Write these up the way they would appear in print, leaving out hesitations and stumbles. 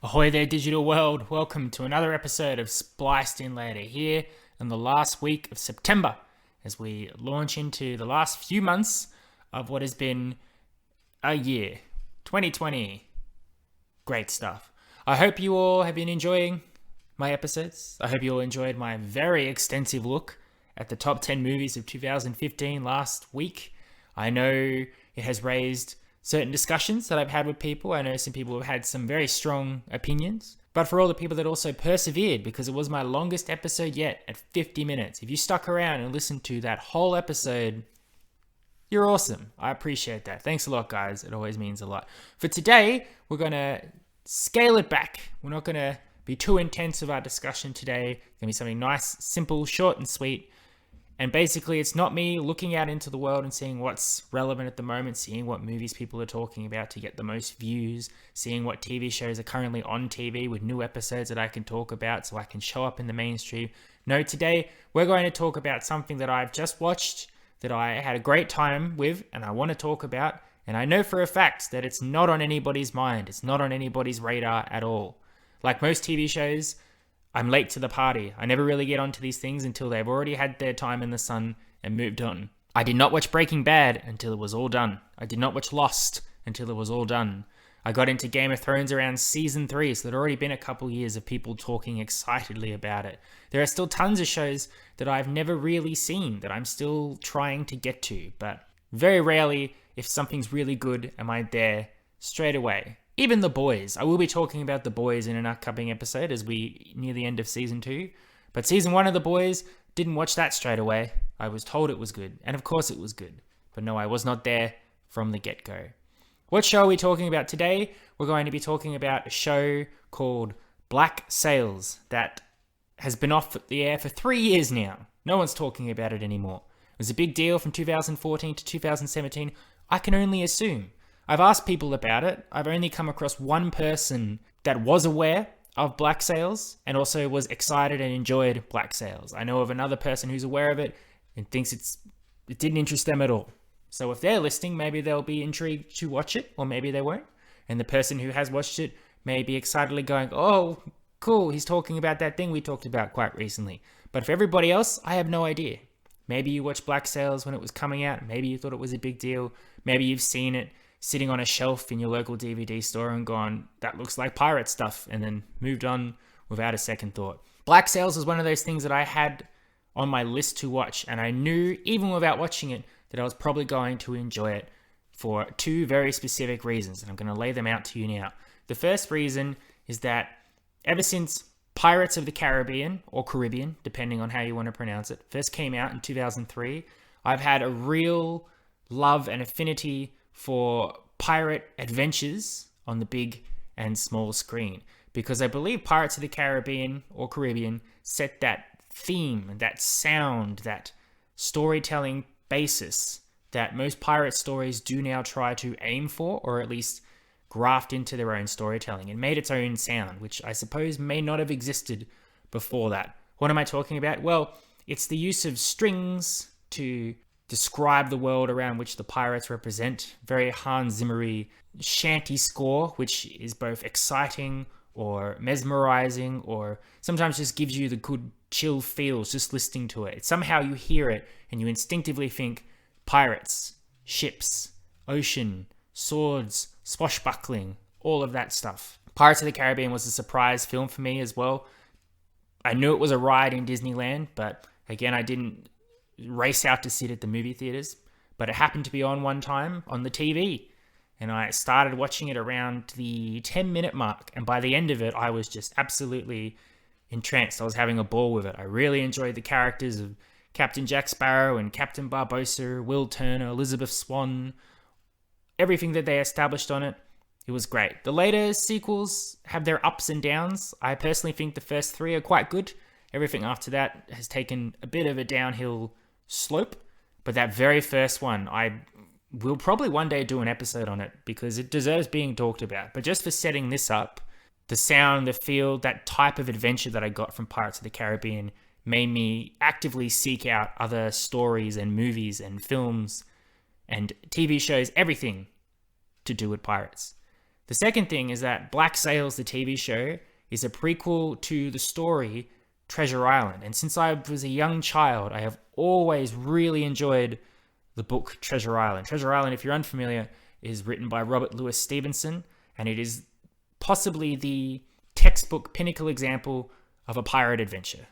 Ahoy there, digital world. Welcome to another episode of Spliced In Later here in the last week of September as we launch into the last few months of what has been a year, 2020. Great stuff. I hope you all have been enjoying my episodes. I hope you all enjoyed my very extensive look at the top 10 movies of 2015 last week. I know it has raised certain discussions that I've had with people. I know some people have had some very strong opinions, but for all the people that also persevered, because it was my longest episode yet at 50 minutes. If you stuck around and listened to that whole episode, you're awesome. I appreciate that. Thanks a lot, guys. It always means a lot. For today, we're going to scale it back. We're not going to be too intense with our discussion today. It's going to be something nice, simple, short and sweet. And basically, it's not me looking out into the world and seeing what's relevant at the moment, seeing what movies people are talking about to get the most views, seeing what TV shows are currently on TV with new episodes that I can talk about so I can show up in the mainstream. No, today we're going to talk about something that I've just watched, that I had a great time with, and I want to talk about. And I know for a fact that it's not on anybody's mind. It's not on anybody's radar at all. Like most TV shows, I'm late to the party. I never really get onto these things until they've already had their time in the sun and moved on. I did not watch Breaking Bad until it was all done. I did not watch Lost until it was all done. I got into Game of Thrones around season 3, so there'd already been a couple years of people talking excitedly about it. There are still tons of shows that I've never really seen that I'm still trying to get to, but very rarely, if something's really good, am I there straight away. Even The Boys. I will be talking about The Boys in an upcoming episode as we near the end of season 2. But season 1 of The Boys, didn't watch that straight away. I was told it was good. And of course it was good. But no, I was not there from the get-go. What show are we talking about today? We're going to be talking about a show called Black Sails that has been off the air for 3 years now. No one's talking about it anymore. It was a big deal from 2014 to 2017. I can only assume. I've asked people about it. I've only come across one person that was aware of Black Sails and also was excited and enjoyed Black Sails. I know of another person who's aware of it and thinks it didn't interest them at all. So if they're listening, maybe they'll be intrigued to watch it, or maybe they won't. And the person who has watched it may be excitedly going, oh, cool, he's talking about that thing we talked about quite recently. But for everybody else, I have no idea. Maybe you watched Black Sails when it was coming out. Maybe you thought it was a big deal. Maybe you've seen it sitting on a shelf in your local DVD store and gone, that looks like pirate stuff, and then moved on without a second thought. Black Sails is one of those things that I had on my list to watch, and I knew, even without watching it, that I was probably going to enjoy it for two very specific reasons, and I'm going to lay them out to you now. The first reason is that ever since Pirates of the Caribbean, or Caribbean, depending on how you want to pronounce it, first came out in 2003, I've had a real love and affinity for pirate adventures on the big and small screen, because I believe Pirates of the Caribbean or Caribbean set that theme, that sound, that storytelling basis that most pirate stories do now try to aim for, or at least graft into their own storytelling, and made its own sound, which I suppose may not have existed before that. What am I talking about? Well, it's the use of strings to describe the world around which the pirates represent. Very Hans Zimmer-y shanty score, which is both exciting or mesmerizing, or sometimes just gives you the good chill feels just listening to it. Somehow you hear it and you instinctively think pirates, ships, ocean, swords, swashbuckling, all of that stuff. Pirates of the Caribbean was a surprise film for me as well. I knew it was a ride in Disneyland, but again, I didn't race out to sit at the movie theaters, but it happened to be on one time on the TV, and I started watching it around the 10-minute mark, and by the end of it, I was just absolutely entranced. I was having a ball with it. I really enjoyed the characters of Captain Jack Sparrow and Captain Barbossa, Will Turner, Elizabeth Swann, everything that they established on it. It was great. The later sequels have their ups and downs. I personally think the first 3 are quite good. Everything after that has taken a bit of a downhill slope, but that very first one, I will probably one day do an episode on it because it deserves being talked about. But just for setting this up, the sound, the feel, that type of adventure that I got from Pirates of the Caribbean made me actively seek out other stories and movies and films and TV shows, everything to do with pirates. The second thing is that Black Sails, the TV show, is a prequel to the story Treasure Island. And since I was a young child, I have always really enjoyed the book Treasure Island. Treasure Island, if you're unfamiliar, is written by Robert Louis Stevenson, and it is possibly the textbook pinnacle example of a pirate adventure.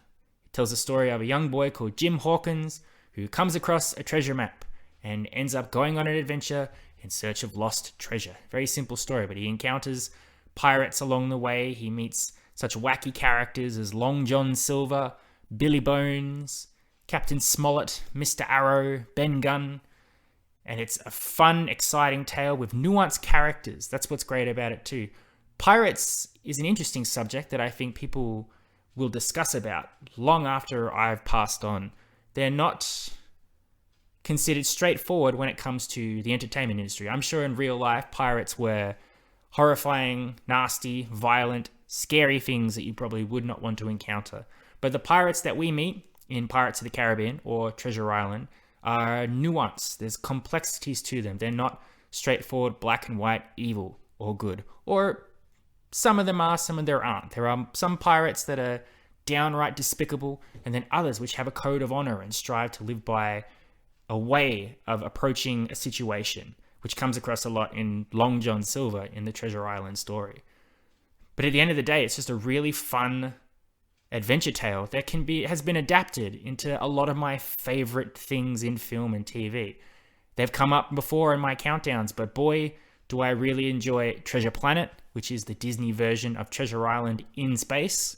It tells the story of a young boy called Jim Hawkins who comes across a treasure map and ends up going on an adventure in search of lost treasure. Very simple story, but he encounters pirates along the way. He meets such wacky characters as Long John Silver, Billy Bones, Captain Smollett, Mr. Arrow, Ben Gunn. And it's a fun, exciting tale with nuanced characters. That's what's great about it too. Pirates is an interesting subject that I think people will discuss about long after I've passed on. They're not considered straightforward when it comes to the entertainment industry. I'm sure in real life, pirates were horrifying, nasty, violent, scary things that you probably would not want to encounter. But the pirates that we meet in Pirates of the Caribbean or Treasure Island are nuanced. There's complexities to them. They're not straightforward black and white, evil or good. Or some of them are, some of them aren't. There are some pirates that are downright despicable, and then others which have a code of honor and strive to live by a way of approaching a situation, which comes across a lot in Long John Silver in the Treasure Island story. But at the end of the day, it's just a really fun adventure tale that has been adapted into a lot of my favorite things in film and TV. They've come up before in my countdowns, but boy, do I really enjoy Treasure Planet, which is the Disney version of Treasure Island in space,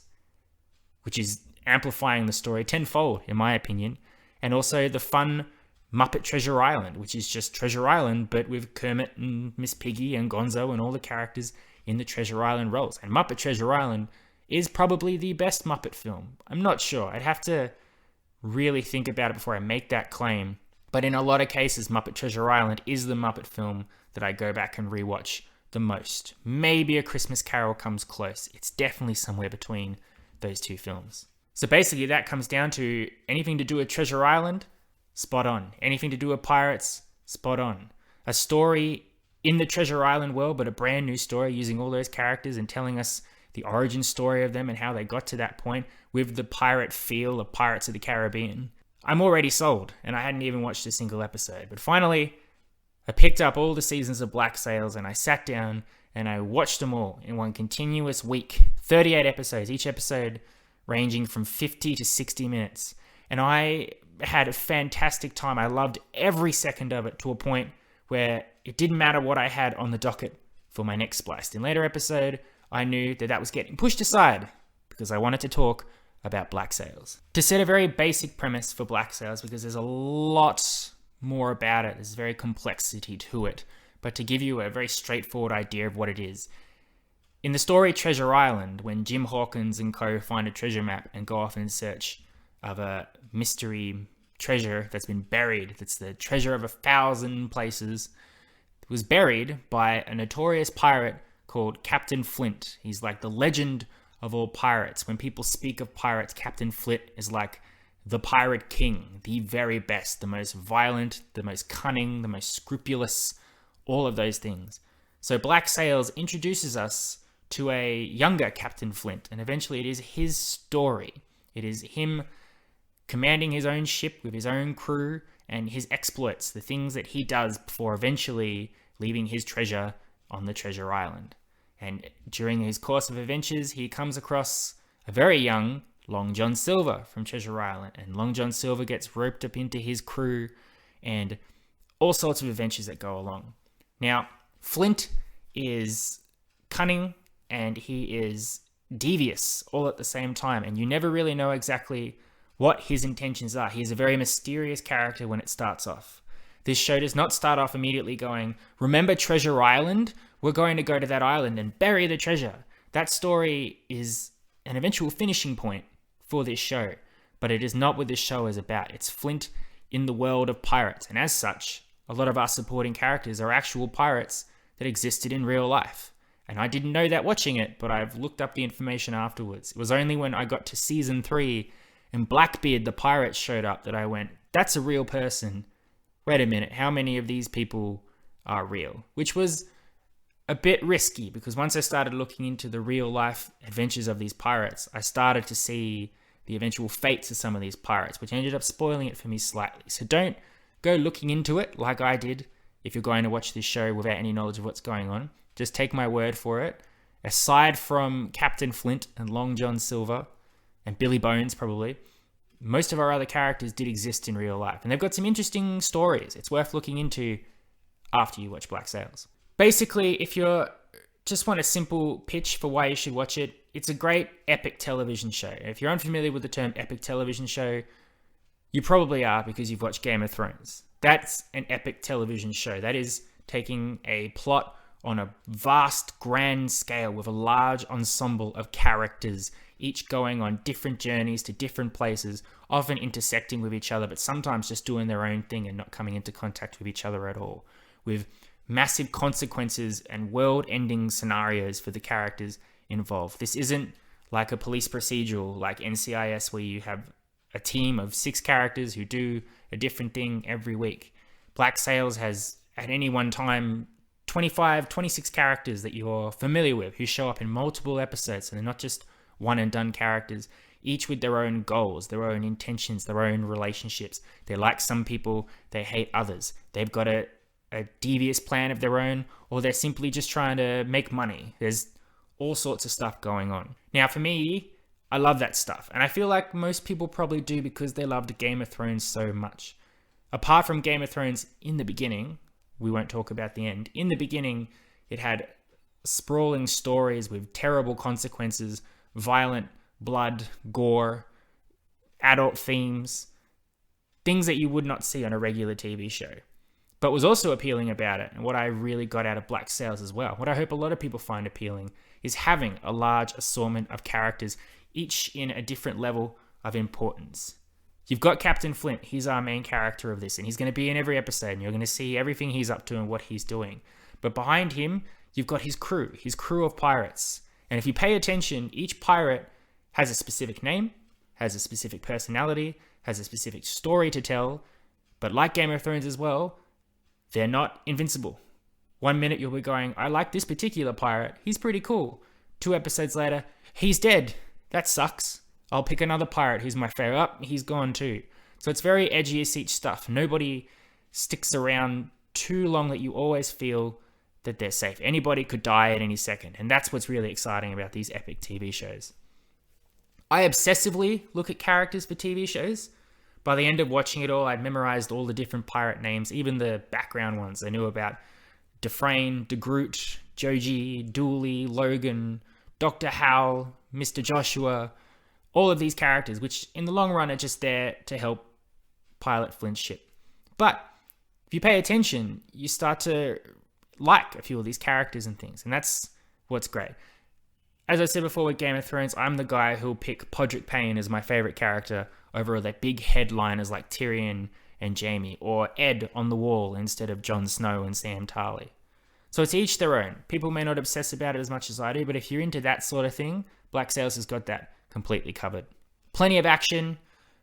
which is amplifying the story tenfold, in my opinion. And also the fun Muppet Treasure Island, which is just Treasure Island, but with Kermit and Miss Piggy and Gonzo and all the characters in the Treasure Island roles. And Muppet Treasure Island is probably the best Muppet film. I'm not sure. I'd have to really think about it before I make that claim. But in a lot of cases, Muppet Treasure Island is the Muppet film that I go back and rewatch the most. Maybe A Christmas Carol comes close. It's definitely somewhere between those two films. So basically that comes down to anything to do with Treasure Island, spot on. Anything to do with pirates, spot on. A story in the Treasure Island world, but a brand new story using all those characters and telling us the origin story of them and how they got to that point with the pirate feel of Pirates of the Caribbean. I'm already sold, and I hadn't even watched a single episode. But finally, I picked up all the seasons of Black Sails and I sat down and I watched them all in one continuous week. 38 episodes, each episode ranging from 50 to 60 minutes. And I had a fantastic time. I loved every second of it to a point where it didn't matter what I had on the docket for my next Spliced In Later episode. I knew that that was getting pushed aside because I wanted to talk about Black Sails. To set a very basic premise for Black Sails, because there's a lot more about it, there's very complexity to it, but to give you a very straightforward idea of what it is. In the story Treasure Island, when Jim Hawkins and co find a treasure map and go off in search of a mystery treasure that's been buried, that's the treasure of 1,000 places, it was buried by a notorious pirate called Captain Flint. He's like the legend of all pirates. When people speak of pirates, Captain Flint is like the pirate king, the very best, the most violent, the most cunning, the most scrupulous, all of those things. So Black Sails introduces us to a younger Captain Flint, and eventually it is his story. It is him commanding his own ship with his own crew and his exploits, the things that he does before eventually leaving his treasure on the Treasure Island. And during his course of adventures, he comes across a very young Long John Silver from Treasure Island, and Long John Silver gets roped up into his crew and all sorts of adventures that go along. Now, Flint is cunning and he is devious all at the same time, and you never really know exactly what his intentions are. He is a very mysterious character when it starts off. This show does not start off immediately going, remember Treasure Island? We're going to go to that island and bury the treasure. That story is an eventual finishing point for this show, but it is not what this show is about. It's Flint in the world of pirates, and as such, a lot of our supporting characters are actual pirates that existed in real life. And I didn't know that watching it, but I've looked up the information afterwards. It was only when I got to season 3 and Blackbeard the pirate showed up that I went, that's a real person. Wait a minute, how many of these people are real? Which was a bit risky, because once I started looking into the real life adventures of these pirates, I started to see the eventual fates of some of these pirates, which ended up spoiling it for me slightly. So don't go looking into it like I did if you're going to watch this show without any knowledge of what's going on. Just take my word for it. Aside from Captain Flint and Long John Silver and Billy Bones, probably, most of our other characters did exist in real life. And they've got some interesting stories. It's worth looking into after you watch Black Sails. Basically, if you just want a simple pitch for why you should watch it, it's a great epic television show. If you're unfamiliar with the term epic television show, you probably are, because you've watched Game of Thrones. That's an epic television show. That is taking a plot on a vast, grand scale with a large ensemble of characters, each going on different journeys to different places, often intersecting with each other, but sometimes just doing their own thing and not coming into contact with each other at all, with massive consequences and world-ending scenarios for the characters involved. This isn't like a police procedural like NCIS, where you have a team of 6 characters who do a different thing every week. Black Sails has, at any one time, 25, 26 characters that you're familiar with who show up in multiple episodes, and they're not just one and done characters, each with their own goals, their own intentions, their own relationships. They like some people, they hate others. They've got a devious plan of their own, or they're simply just trying to make money. There's all sorts of stuff going on. Now, for me, I love that stuff, and I feel like most people probably do because they loved Game of Thrones so much. Apart from Game of Thrones in the beginning, we won't talk about the end. In the beginning, it had sprawling stories with terrible consequences, violent blood, gore, adult themes, things that you would not see on a regular TV show. But was also appealing about it, and what I really got out of Black Sails as well, what I hope a lot of people find appealing, is having a large assortment of characters, each in a different level of importance. You've got Captain Flint. He's our main character of this, and he's going to be in every episode, and you're going to see everything he's up to and what he's doing. But behind him, you've got his crew of pirates. And if you pay attention, each pirate has a specific name, has a specific personality, has a specific story to tell. But like Game of Thrones as well, they're not invincible. One minute you'll be going, I like this particular pirate. He's pretty cool. 2 episodes later, he's dead. That sucks. I'll pick another pirate who's my favorite. Oh, he's gone too. So it's very edgy as each stuff. Nobody sticks around too long that you always feel that they're safe. Anybody could die at any second. And that's what's really exciting about these epic TV shows. I obsessively look at characters for TV shows. By the end of watching it all, I'd memorized all the different pirate names, even the background ones. I knew about Dufresne, De Groot, Joji, Dooley, Logan, Dr. Howell, Mr. Joshua, all of these characters, which in the long run are just there to help pilot Flint's ship. But if you pay attention, you start to like a few of these characters and things, and that's what's great. As I said before with Game of Thrones, I'm the guy who'll pick Podrick Payne as my favorite character over the big headliners like Tyrion and Jaime, or Ed on the Wall instead of Jon Snow and Sam Tarly. So it's each their own. People may not obsess about it as much as I do, but if you're into that sort of thing, Black Sails has got that completely covered. Plenty of action,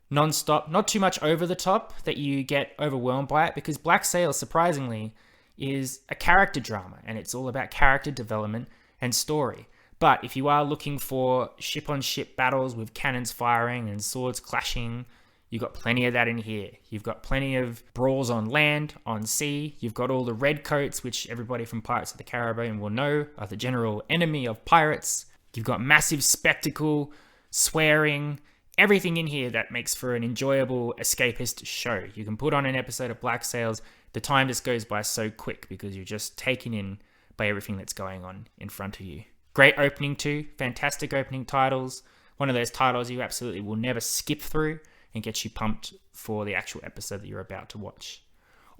non-stop, not too much over the top that you get overwhelmed by it, because Black Sails, surprisingly, is a character drama, and it's all about character development and story. But if you are looking for ship-on-ship battles with cannons firing and swords clashing, you've got plenty of that in here. You've got plenty of brawls on land, on sea. You've got all the redcoats, which everybody from Pirates of the Caribbean will know are the general enemy of pirates. You've got massive spectacle, swearing, everything in here that makes for an enjoyable escapist show. You can put on an episode of Black Sails. The time just goes by so quick because you're just taken in by everything that's going on in front of you. Great opening too, fantastic opening titles. One of those titles you absolutely will never skip through and gets you pumped for the actual episode that you're about to watch.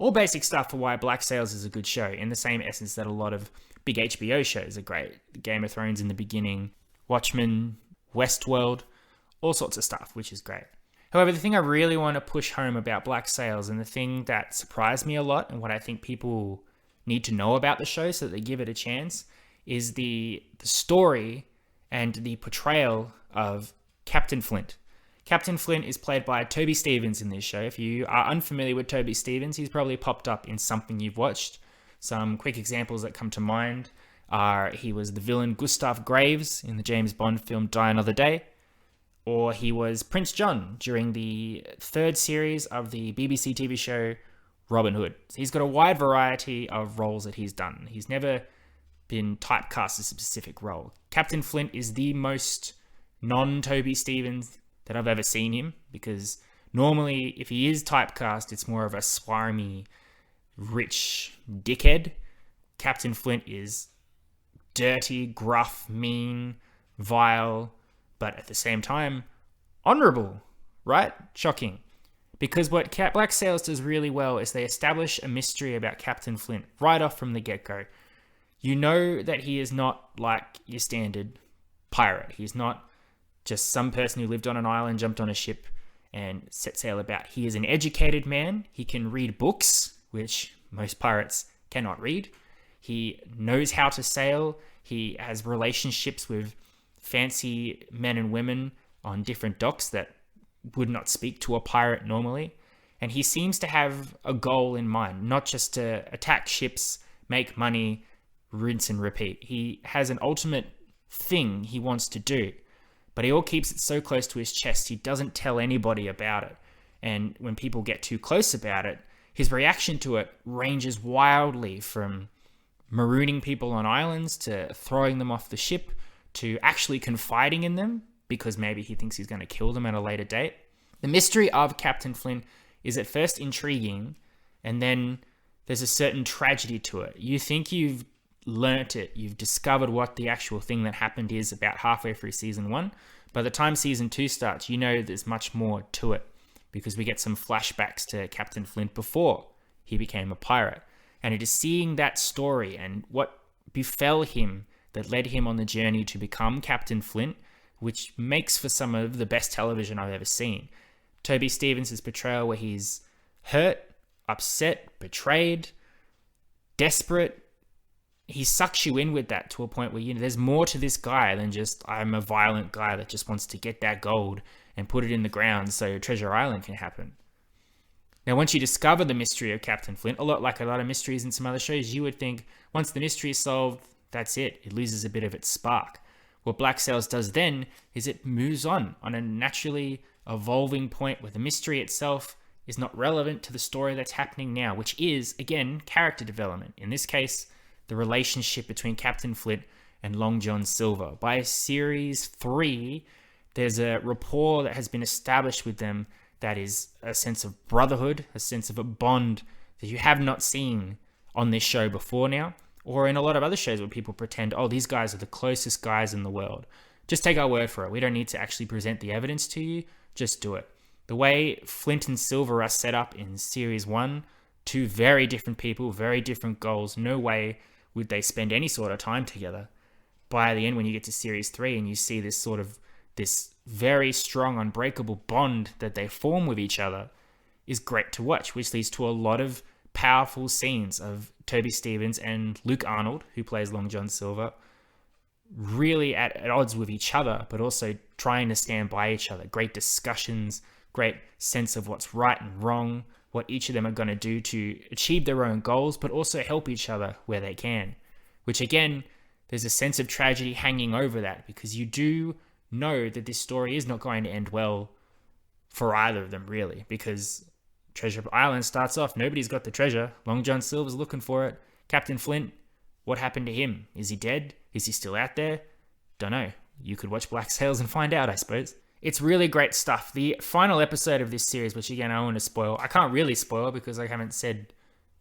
All basic stuff for why Black Sails is a good show, in the same essence that a lot of big HBO shows are great. Game of Thrones in the beginning, Watchmen, Westworld, all sorts of stuff, which is great. However, the thing I really want to push home about Black Sails, and the thing that surprised me a lot, and what I think people need to know about the show so that they give it a chance, is the story and the portrayal of Captain Flint. Captain Flint is played by Toby Stephens in this show. If you are unfamiliar with Toby Stephens, he's probably popped up in something you've watched. Some quick examples that come to mind He was the villain Gustav Graves in the James Bond film Die Another Day, or he was Prince John during the third series of the BBC TV show Robin Hood. He's got a wide variety of roles that he's done. He's never been typecast as a specific role. Captain Flint is the most non-Toby Stephens that I've ever seen him, because normally if he is typecast, it's more of a swarmy, rich dickhead. Captain Flint is dirty, gruff, mean, vile, but at the same time, honorable, right? Shocking. Because what Black Sails does really well is they establish a mystery about Captain Flint right off from the get-go. You know that he is not like your standard pirate. He's not just some person who lived on an island, jumped on a ship, and set sail about. He is an educated man. He can read books, which most pirates cannot read. He knows how to sail. He has relationships with fancy men and women on different docks that would not speak to a pirate normally. And he seems to have a goal in mind, not just to attack ships, make money, rinse and repeat. He has an ultimate thing he wants to do, but he all keeps it so close to his chest, he doesn't tell anybody about it. And when people get too close about it, his reaction to it ranges wildly from marooning people on islands to throwing them off the ship to actually confiding in them because maybe he thinks he's going to kill them at a later date. The mystery of Captain Flint is at first intriguing, and then there's a certain tragedy to it. You think you've learnt it, you've discovered what the actual thing that happened is about halfway through season 1. By the time season 2 starts, you know there's much more to it, because we get some flashbacks to Captain Flint before he became a pirate. And it is seeing that story and what befell him that led him on the journey to become Captain Flint, which makes for some of the best television I've ever seen. Toby Stephens' portrayal where he's hurt, upset, betrayed, desperate. He sucks you in with that to a point where, you know, there's more to this guy than just, I'm a violent guy that just wants to get that gold and put it in the ground so Treasure Island can happen. Now, once you discover the mystery of Captain Flint, a lot like a lot of mysteries in some other shows, you would think once the mystery is solved, that's it. It loses a bit of its spark. What Black Sails does then is it moves on a naturally evolving point where the mystery itself is not relevant to the story that's happening now, which is, again, character development. In this case, the relationship between Captain Flint and Long John Silver. By series 3, there's a rapport that has been established with them that is a sense of brotherhood, a sense of a bond that you have not seen on this show before now, or in a lot of other shows where people pretend, oh, these guys are the closest guys in the world. Just take our word for it. We don't need to actually present the evidence to you. Just do it. The way Flint and Silver are set up in series 1, two very different people, very different goals. No way would they spend any sort of time together. By the end, when you get to series 3 and you see this very strong, unbreakable bond that they form with each other, is great to watch, which leads to a lot of powerful scenes of Toby Stephens and Luke Arnold, who plays Long John Silver, really at odds with each other, but also trying to stand by each other. Great discussions, great sense of what's right and wrong, what each of them are going to do to achieve their own goals, but also help each other where they can. Which again, there's a sense of tragedy hanging over that, because you do know that this story is not going to end well for either of them, really, because Treasure Island starts off, nobody's got the treasure. Long John Silver's looking for it. Captain Flint, what happened to him? Is he dead? Is he still out there? Don't know. You could watch Black Sails and find out, I suppose. It's really great stuff. The final episode of this series, which again, I don't want to spoil. I can't really spoil because I haven't said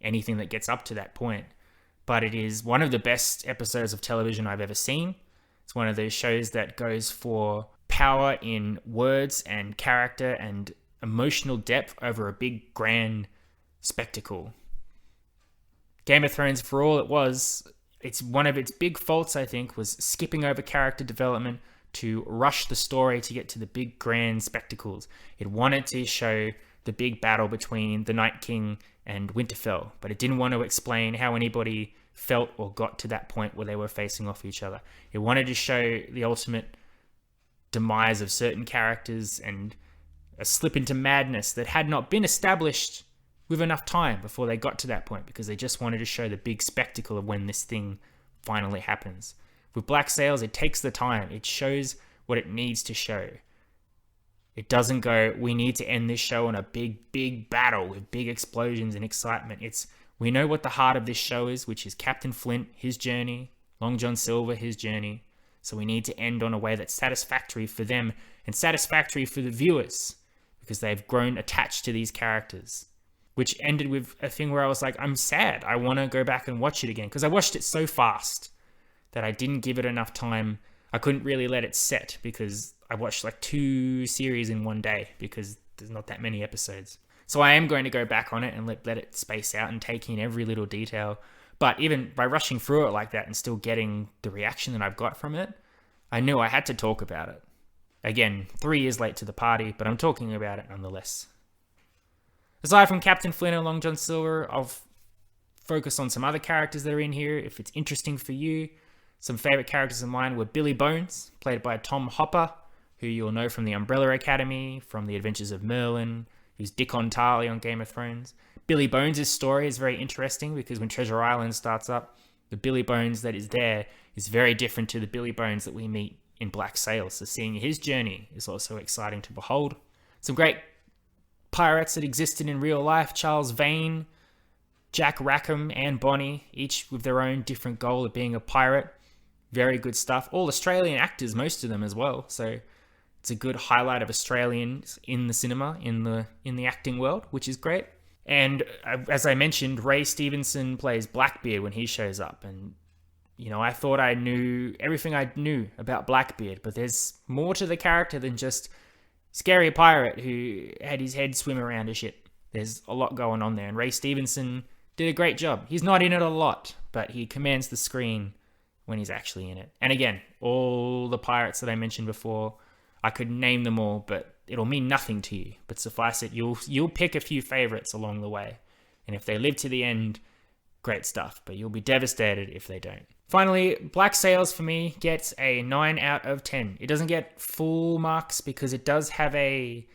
anything that gets up to that point. But it is one of the best episodes of television I've ever seen. It's one of those shows that goes for power in words and character and emotional depth over a big, grand spectacle. Game of Thrones, for all it was, it's one of its big faults, I think, was skipping over character development to rush the story to get to the big, grand spectacles. It wanted to show the big battle between the Night King and Winterfell, but it didn't want to explain how anybody felt or got to that point where they were facing off each other. It wanted to show the ultimate demise of certain characters and a slip into madness that had not been established with enough time before they got to that point, because they just wanted to show the big spectacle of when this thing finally happens. With Black Sails, it takes the time. It shows what it needs to show. It doesn't go, we need to end this show on a big battle with big explosions and excitement. We know what the heart of this show is, which is Captain Flint, his journey, Long John Silver, his journey. So we need to end on a way that's satisfactory for them and satisfactory for the viewers, because they've grown attached to these characters. Which ended with a thing where I was like, I'm sad. I want to go back and watch it again, because I watched it so fast that I didn't give it enough time. I couldn't really let it set, because I watched like 2 series in one day, because there's not that many episodes. So I am going to go back on it and let it space out and take in every little detail. But even by rushing through it like that and still getting the reaction that I've got from it, I knew I had to talk about it. Again, 3 years late to the party, but I'm talking about it nonetheless. Aside from Captain Flint and Long John Silver, I'll focus on some other characters that are in here if it's interesting for you. Some favorite characters of mine were Billy Bones, played by Tom Hopper, who you'll know from the Umbrella Academy, from The Adventures of Merlin, who's Dickon Tarly on Game of Thrones. Billy Bones' story is very interesting, because when Treasure Island starts up, the Billy Bones that is there is very different to the Billy Bones that we meet in Black Sails. So seeing his journey is also exciting to behold. Some great pirates that existed in real life: Charles Vane, Jack Rackham, and Bonnie, each with their own different goal of being a pirate. Very good stuff. All Australian actors, most of them as well. So it's a good highlight of Australians in the cinema, in the acting world, which is great. And as I mentioned, Ray Stevenson plays Blackbeard when he shows up. And, you know, I thought I knew everything I knew about Blackbeard, but there's more to the character than just scary pirate who had his head swim around a ship. There's a lot going on there. And Ray Stevenson did a great job. He's not in it a lot, but he commands the screen when he's actually in it. And again, all the pirates that I mentioned before, I could name them all, but it'll mean nothing to you. But suffice it, you'll pick a few favorites along the way. And if they live to the end, great stuff. But you'll be devastated if they don't. Finally, Black Sails for me gets a 9 out of 10. It doesn't get full marks because it does have a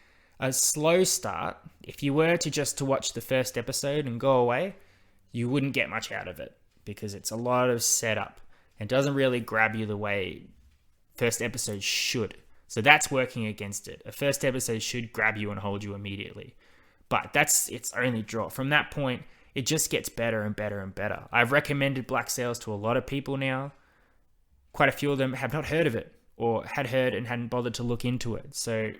slow start. If you were to watch the first episode and go away, you wouldn't get much out of it, because it's a lot of setup and doesn't really grab you the way first episodes should. So that's working against it. A first episode should grab you and hold you immediately. But that's its only draw. From that point, it just gets better and better and better. I've recommended Black Sails to a lot of people now. Quite a few of them have not heard of it, or had heard and hadn't bothered to look into it. So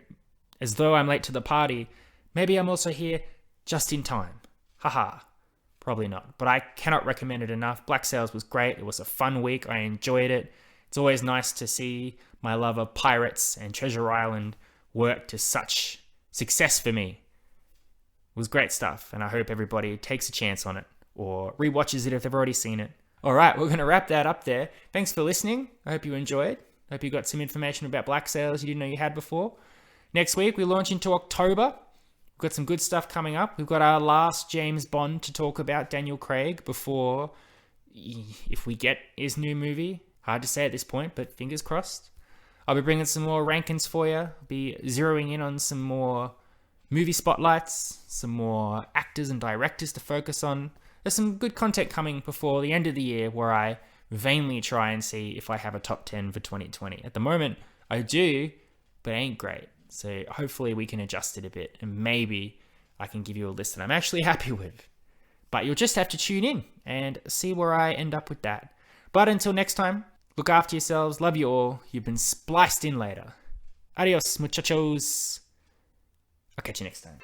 as though I'm late to the party, maybe I'm also here just in time. Haha. Probably not. But I cannot recommend it enough. Black Sails was great. It was a fun week. I enjoyed it. It's always nice to see my love of pirates and Treasure Island work to such success for me. It was great stuff, and I hope everybody takes a chance on it or rewatches it if they've already seen it. All right, we're going to wrap that up there. Thanks for listening. I hope you enjoyed. I hope you got some information about Black Sails you didn't know you had before. Next week, we launch into October. We've got some good stuff coming up. We've got our last James Bond to talk about, Daniel Craig, before, if we get his new movie. Hard to say at this point, but fingers crossed. I'll be bringing some more rankings for you. I'll be zeroing in on some more movie spotlights, some more actors and directors to focus on. There's some good content coming before the end of the year where I vainly try and see if I have a top 10 for 2020. At the moment, I do, but it ain't great. So hopefully we can adjust it a bit, and maybe I can give you a list that I'm actually happy with. But you'll just have to tune in and see where I end up with that. But until next time, look after yourselves. Love you all. You've been spliced in later. Adios, muchachos. I'll catch you next time.